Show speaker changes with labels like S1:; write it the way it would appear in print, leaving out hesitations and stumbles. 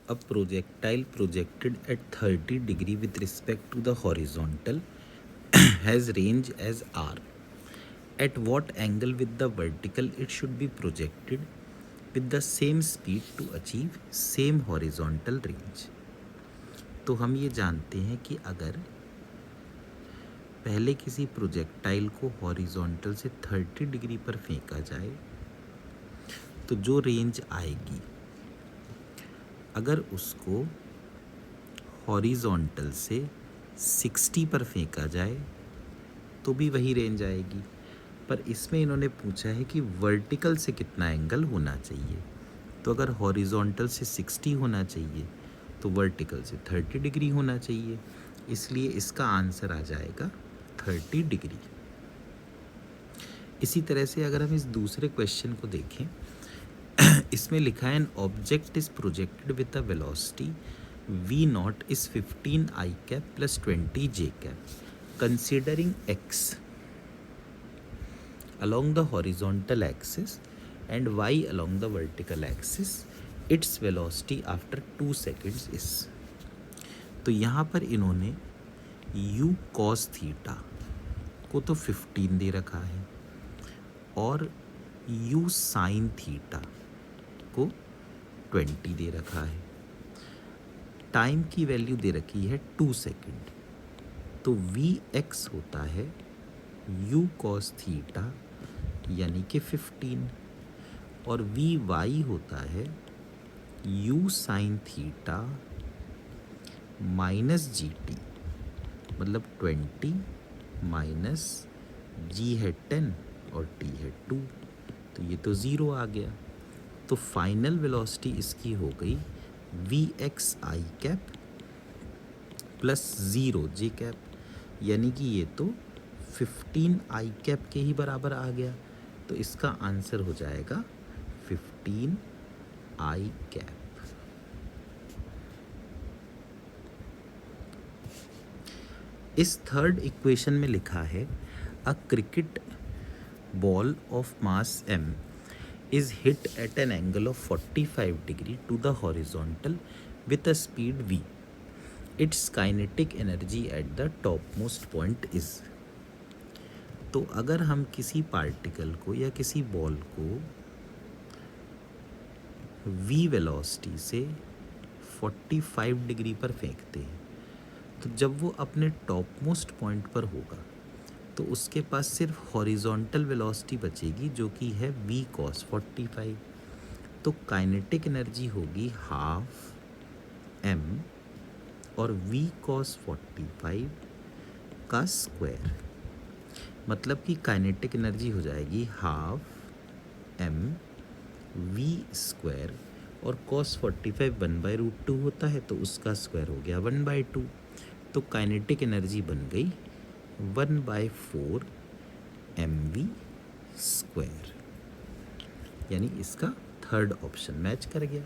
S1: A projectile projected at 30 degree with respect to the horizontal has range as r. At what angle with the vertical it should be projected with the same speed to achieve same horizontal range. तो हम ये जानते हैं कि अगर पहले किसी projectile को हॉरिजॉन्टल से 30 डिग्री पर फेंका जाए तो जो रेंज आएगी, अगर उसको हॉरिजॉन्टल से 60 पर फेंका जाए तो भी वही रेंज आएगी। पर इसमें इन्होंने पूछा है कि वर्टिकल से कितना एंगल होना चाहिए। तो अगर हॉरिजॉन्टल से 60 होना चाहिए तो वर्टिकल से 30 डिग्री होना चाहिए, इसलिए इसका आंसर आ जाएगा 30 डिग्री। इसी तरह से अगर हम इस दूसरे क्वेश्चन को देखें, इसमें लिखा है an object is projected with a velocity v not is 15 i cap plus 20 j cap considering x along the horizontal axis and y along the vertical axis, its velocity after 2 seconds is। तो यहाँ पर इन्होंने u cos theta को तो 15 दे रखा है और u sin theta को 20 दे रखा है। टाइम की वैल्यू दे रखी है 2 सेकेंड, तो vx होता है u cos थीटा यानी कि 15 और vy होता है u sin theta minus gt, मतलब 20 माइनस g है 10 और t है 2, तो ये तो ज़ीरो आ गया। तो फाइनल वेलोसिटी इसकी हो गई vx i cap plus 0 j cap, यानी कि ये तो 15 i कैप के ही बराबर आ गया। तो इसका आंसर हो जाएगा 15 i कैप। इस थर्ड इक्वेशन में लिखा है a cricket ball of mass m is hit at an angle of 45 degree to the horizontal with a speed v. Its kinetic energy at the topmost point is। तो अगर हम किसी particle को या किसी बॉल को v वेलोसिटी से 45 degree पर फेंकते हैं, तो जब वो अपने टॉप मोस्ट पॉइंट पर होगा तो उसके पास सिर्फ हॉरिजॉन्टल वेलोसिटी बचेगी जो कि है v cos 45। तो काइनेटिक एनर्जी होगी हाफ m और v cos 45 का स्क्वायर, मतलब कि काइनेटिक एनर्जी हो जाएगी हाफ m v स्क्वायर और cos 45 1/√2 होता है तो उसका स्क्वायर हो गया 1/2। तो काइनेटिक एनर्जी बन गई 1/4 mv स्क्वायर, यानी इसका थर्ड ऑप्शन मैच कर गया।